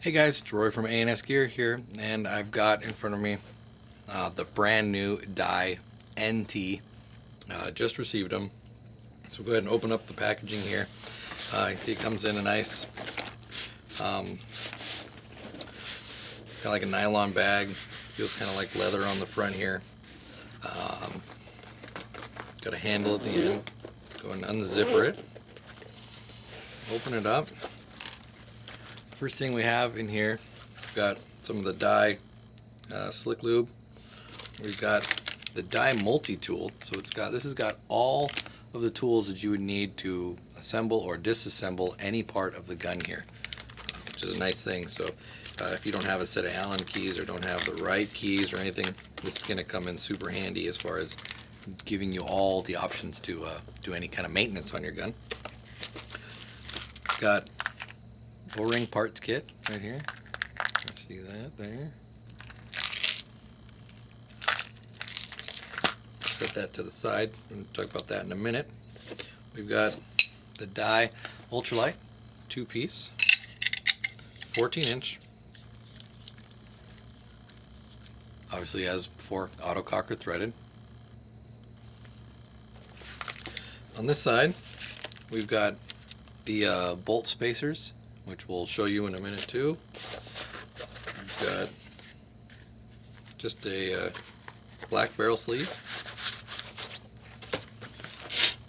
Hey guys, it's Roy from A&S Gear here, and I've got in front of me the brand new Dye NT. Just received them, so we'll go ahead and open up the packaging here. You see it comes in a nice, kind of like a nylon bag. Feels kind of like leather on the front here. Got a handle at the end. Go and unzipper it. Open it up. First thing we have in here, we've got some of the Dye slick lube. We've got the Dye multi-tool. So this has got all of the tools that you would need to assemble or disassemble any part of the gun here, which is a nice thing. So if you don't have a set of Allen keys or don't have the right keys or anything, this is going to come in super handy as far as giving you all the options to do any kind of maintenance on your gun. It's got O-ring parts kit right here. See that there? Set that to the side. We'll talk about that in a minute. We've got the Dye Ultralight 2-piece, 14-inch. Obviously, as before, auto cocker threaded. On this side, we've got the bolt spacers, which we'll show you in a minute too. We've got just a black barrel sleeve.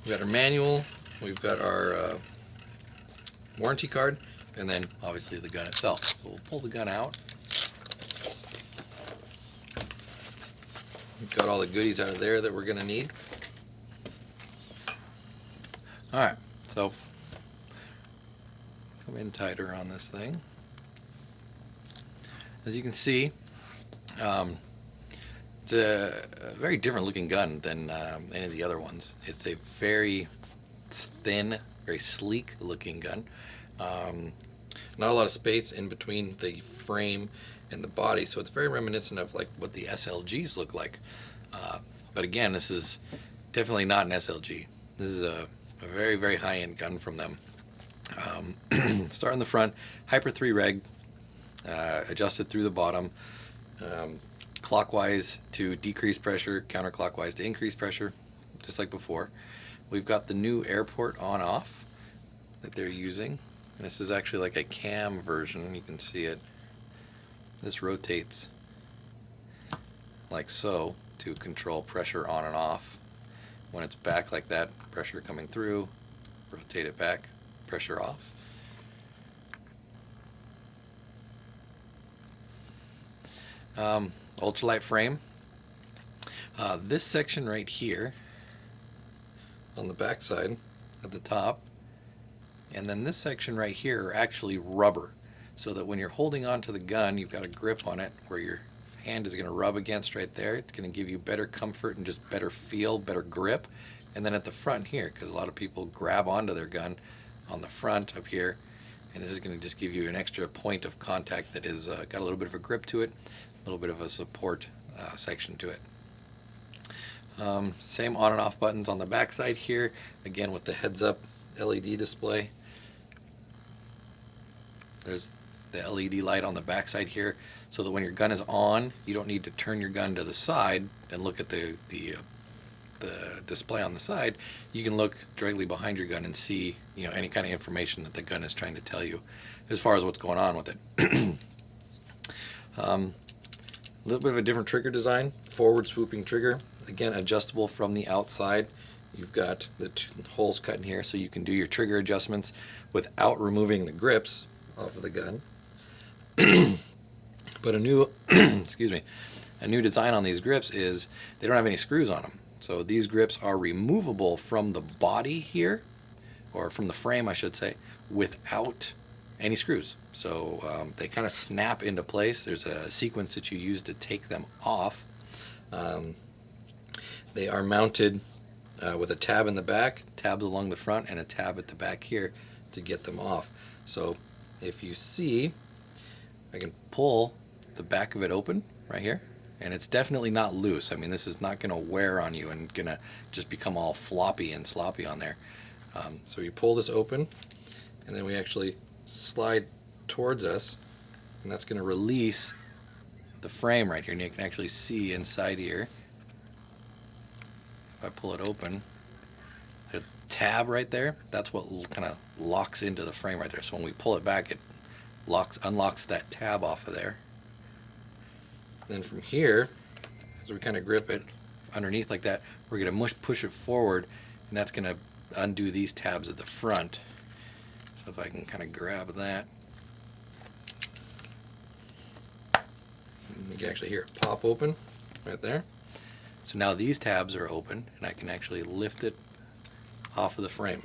We've got our manual, we've got our warranty card, and then obviously the gun itself. So we'll pull the gun out. We've got all the goodies out of there that we're going to need. Alright, so come in tighter on this thing. As you can see, it's a very different looking gun than any of the other ones. It's a very thin, very sleek looking gun. Not a lot of space in between the frame and the body, so it's very reminiscent of like what the SLGs look like. But again, this is definitely not an SLG. This is a very, very high-end gun from them. Start in the front, Hyper 3 reg, adjusted through the bottom, clockwise to decrease pressure, counterclockwise to increase pressure, just like before. We've got the new airport on-off that they're using, and this is actually like a cam version. You can see it. This rotates like so to control pressure on and off. When it's back like that, pressure coming through, rotate it back, pressure off. Ultralight frame. This section right here on the back side at the top, and then this section right here are actually rubber, so that when you're holding onto the gun, you've got a grip on it where your hand is going to rub against right there. It's going to give you better comfort and just better feel, better grip. And then at the front here, because a lot of people grab onto their gun on the front up here, and this is going to just give you an extra point of contact that is got a little bit of a grip to it, a little bit of a support section to it. Same on and off buttons on the back side here, again with the heads up LED display. There's the LED light on the back side here, so that when your gun is on, you don't need to turn your gun to the side and look at the display on the side. You can look directly behind your gun and see, any kind of information that the gun is trying to tell you as far as what's going on with it. A little bit of a different trigger design, forward swooping trigger, again adjustable from the outside. You've got the holes cut in here so you can do your trigger adjustments without removing the grips off of the gun. But a new excuse me, a new design on these grips is they don't have any screws on them. So these grips are removable from the body here, or from the frame I should say, without any screws. So they kind of snap into place. There's a sequence that you use to take them off. They are mounted with a tab in the back, tabs along the front, and a tab at the back here to get them off. So if you see, I can pull the back of it open right here, and it's definitely not loose. I mean, this is not going to wear on you and going to just become all floppy and sloppy on there. So you pull this open, and then we actually slide towards us and that's going to release the frame right here, and you can actually see inside here. If I pull it open, the tab right there, that's what kind of locks into the frame right there. So when we pull it back, it unlocks that tab off of there. Then from here, as we kind of grip it underneath like that, we're going to push it forward, and that's going to undo these tabs at the front. So if I can kind of grab that, you can actually hear it pop open right there. So now these tabs are open, and I can actually lift it off of the frame.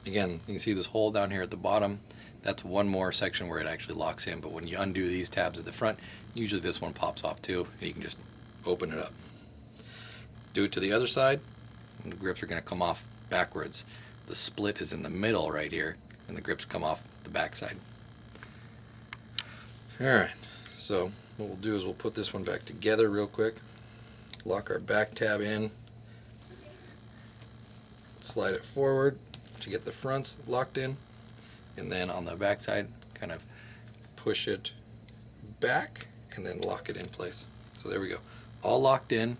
Again, you can see this hole down here at the bottom. That's one more section where it actually locks in, but when you undo these tabs at the front, usually this one pops off too, and you can just open it up. Do it to the other side, and the grips are going to come off backwards. The split is in the middle right here, and the grips come off the back side. Alright, so what we'll do is we'll put this one back together real quick, lock our back tab in, slide it forward to get the fronts locked in, and then on the back side kind of push it back and then lock it in place. So there we go, all locked in,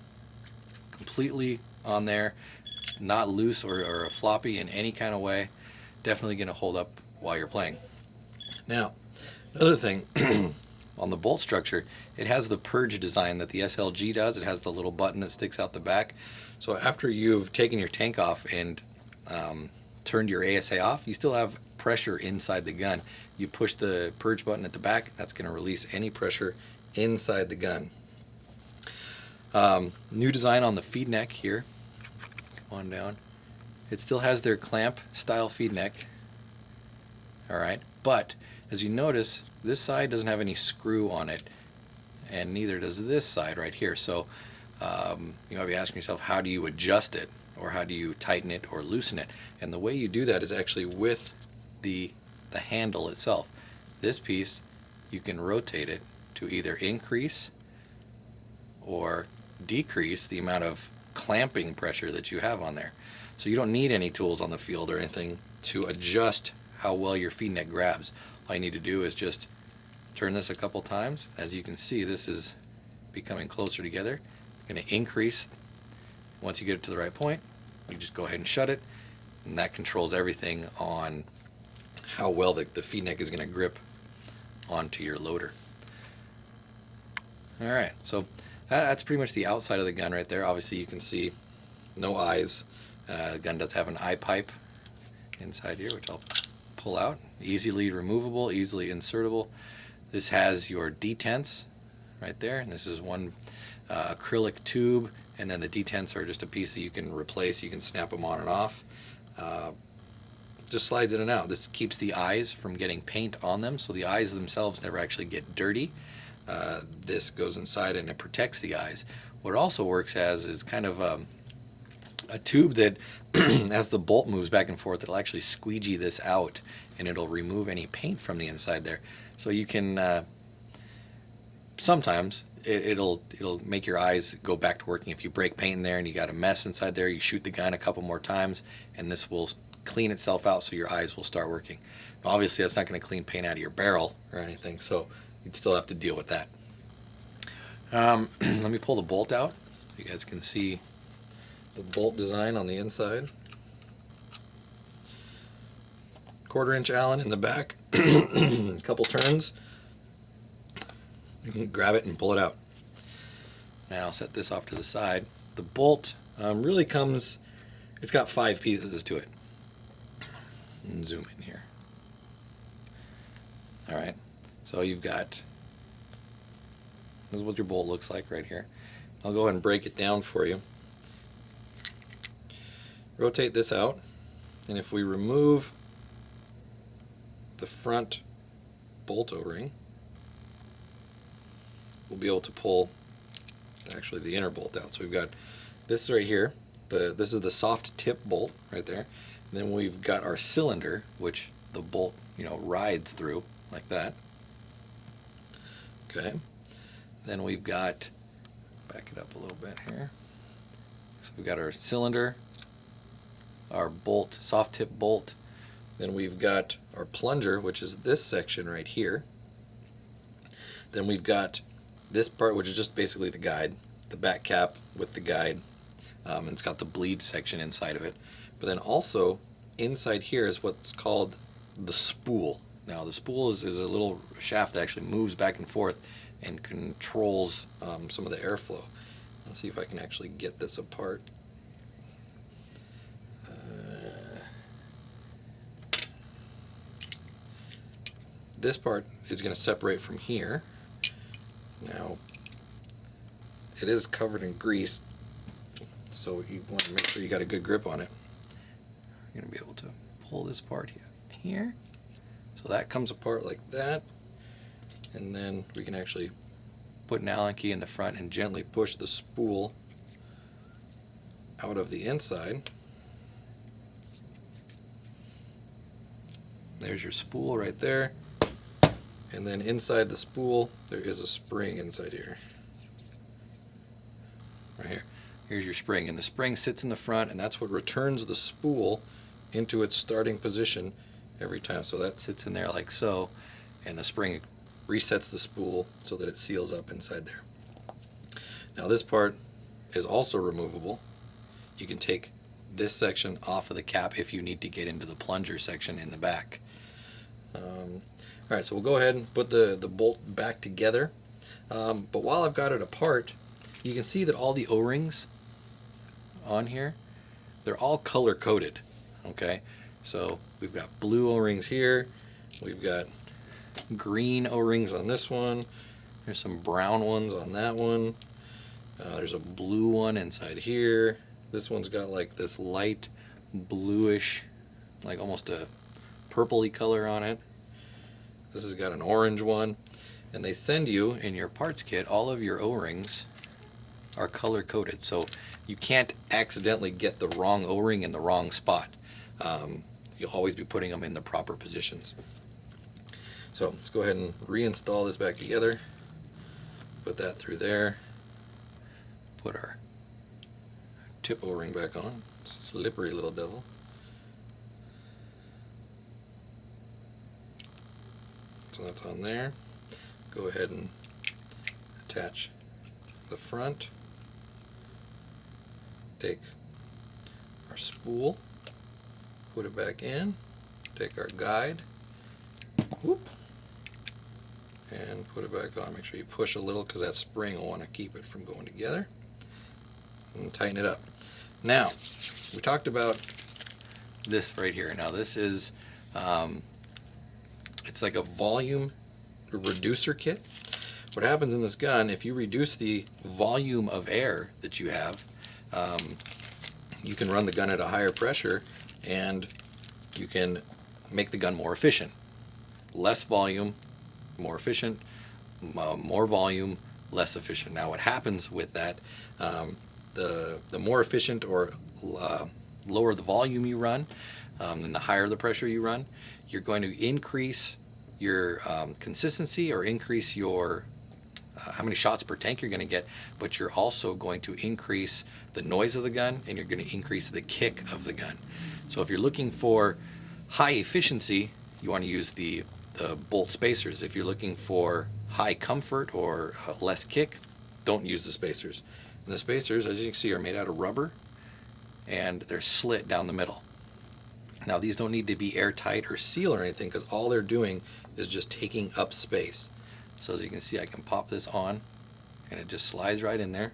completely on there, not loose or floppy in any kind of way. Definitely going to hold up while you're playing. Now, another thing, on the bolt structure, it has the Purge design that the SLG does. It has the little button that sticks out the back. So after you've taken your tank off and turned your ASA off, you still have pressure inside the gun. You push the Purge button at the back, that's going to release any pressure inside the gun. New design on the feed neck here. Come on down. It still has their clamp style feed neck. Alright, but as you notice, this side doesn't have any screw on it, and neither does this side right here. So you might be asking yourself, how do you adjust it, or how do you tighten it or loosen it? And the way you do that is actually with the handle itself. This piece, you can rotate it to either increase or decrease the amount of clamping pressure that you have on there. So you don't need any tools on the field or anything to adjust how well your feed neck grabs. All you need to do is just turn this a couple times. As you can see, this is becoming closer together. It's going to increase. Once you get it to the right point, you just go ahead and shut it, and that controls everything on how well the feed neck is going to grip onto your loader. Alright, so that's pretty much the outside of the gun right there. Obviously you can see no eyes. The gun does have an eye pipe inside here, which I'll pull out. Easily removable, easily insertable. This has your detents right there, and this is one acrylic tube, and then the detents are just a piece that you can replace. You can snap them on and off. Just slides in and out. This keeps the eyes from getting paint on them, so the eyes themselves never actually get dirty. This goes inside and it protects the eyes. What it also works as is kind of a tube that, as the bolt moves back and forth, it'll actually squeegee this out, and it'll remove any paint from the inside there. So you can sometimes it'll make your eyes go back to working. If you break paint in there and you got a mess inside there, you shoot the gun a couple more times, and this will clean itself out, so your eyes will start working. Now, obviously that's not going to clean paint out of your barrel or anything, so you'd still have to deal with that. Let me pull the bolt out so you guys can see the bolt design on the inside. 1/4-inch Allen in the back. A couple turns. You can grab it and pull it out. Now I'll set this off to the side. The bolt really comes, it's got 5 pieces to it. And zoom in here. Alright, so you've got, this is what your bolt looks like right here. I'll go ahead and break it down for you. Rotate this out, and if we remove the front bolt o-ring, we'll be able to pull actually the inner bolt out. So we've got this right here. This is the soft tip bolt right there. And then we've got our cylinder, which the bolt, rides through like that. Okay. Then we've got, back it up a little bit here. So we've got our cylinder, our bolt, soft tip bolt. Then we've got our plunger, which is this section right here. Then we've got this part, which is just basically the guide, the back cap with the guide, and it's got the bleed section inside of it. But then also inside here is what's called the spool. Now the spool is a little shaft that actually moves back and forth and controls some of the airflow. Let's see if I can actually get this apart. This part is going to separate from here. Now, it is covered in grease, so you want to make sure you got a good grip on it. You're going to be able to pull this part here. So that comes apart like that, and then we can actually put an Allen key in the front and gently push the spool out of the inside. There's your spool right there. And then inside the spool, there is a spring inside here. Right here. Here's your spring. And the spring sits in the front, and that's what returns the spool into its starting position every time. So that sits in there like so, and the spring resets the spool so that it seals up inside there. Now this part is also removable. You can take this section off of the cap if you need to get into the plunger section in the back. Alright, so we'll go ahead and put the bolt back together. But while I've got it apart, you can see that all the O-rings on here, they're all color coded. Okay, so we've got blue O-rings here, we've got green O-rings on this one, there's some brown ones on that one, there's a blue one inside here. This one's got like this light bluish, like almost a purpley color on it. This has got an orange one, and they send you in your parts kit, all of your O-rings are color coded, so you can't accidentally get the wrong O-ring in the wrong spot. You'll always be putting them in the proper positions. So let's go ahead and reinstall this back together, put that through there, put our tip O-ring back on, slippery little devil. So that's on there. Go ahead and attach the front. Take our spool, put it back in, take our guide, whoop, and put it back on. Make sure you push a little because that spring will want to keep it from going together, and tighten it up. Now, we talked about this right here. Now this is it's like a volume reducer kit. What happens in this gun, if you reduce the volume of air that you have, you can run the gun at a higher pressure and you can make the gun more efficient. Less volume, more efficient, more volume, less efficient. Now what happens with that, the more efficient or lower the volume you run, and the higher the pressure you run, you're going to increase your consistency or increase your how many shots per tank you're going to get, but you're also going to increase the noise of the gun and you're going to increase the kick of the gun. So if you're looking for high efficiency, you want to use the bolt spacers. If you're looking for high comfort or less kick, don't use the spacers. And the spacers, as you can see, are made out of rubber and they're slit down the middle. Now these don't need to be airtight or seal or anything because all they're doing is just taking up space. So as you can see, I can pop this on and it just slides right in there,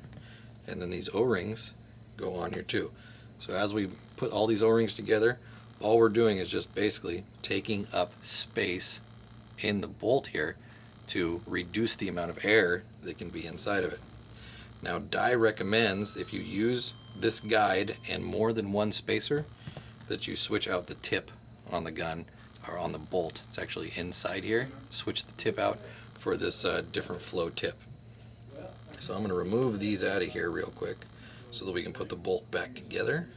and then these O-rings go on here too. So as we put all these O-rings together, all we're doing is just basically taking up space in the bolt here to reduce the amount of air that can be inside of it. Now Dye recommends if you use this guide and more than one spacer that you switch out the tip on the gun or on the bolt. It's actually inside here. Switch the tip out for this different flow tip. So I'm going to remove these out of here real quick so that we can put the bolt back together.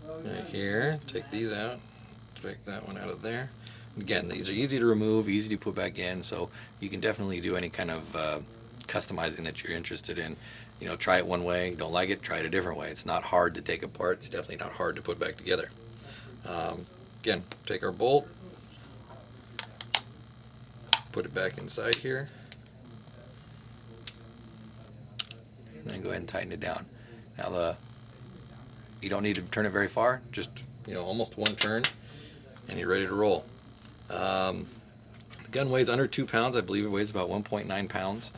Right here, take these out, take that one out of there. Again, these are easy to remove, easy to put back in, so you can definitely do any kind of customizing that you're interested in. You know, try it one way, don't like it, try it a different way. It's not hard to take apart, it's definitely not hard to put back together. Again, take our bolt, put it back inside here, go ahead and tighten it down. Now you don't need to turn it very far, just almost one turn, and you're ready to roll. The gun weighs under 2 pounds. I believe it weighs about 1.9 pounds.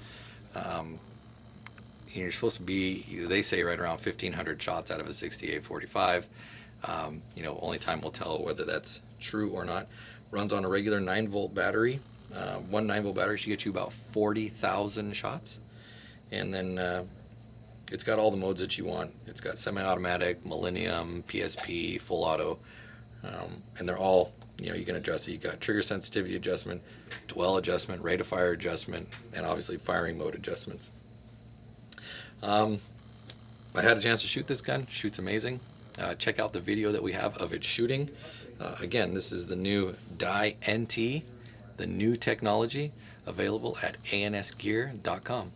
You're supposed to be, they say, right around 1,500 shots out of a 68-45. Only time will tell whether that's true or not. Runs on a regular 9-volt battery. One 9-volt battery should get you about 40,000 shots. And then it's got all the modes that you want. It's got semi-automatic, Millennium, PSP, full auto, and they're all, you can adjust it. You got trigger sensitivity adjustment, dwell adjustment, rate of fire adjustment, and obviously firing mode adjustments. I had a chance to shoot this gun. Shoots amazing. Check out the video that we have of it shooting. Again, this is the new Die NT, the new technology, available at ansgear.com.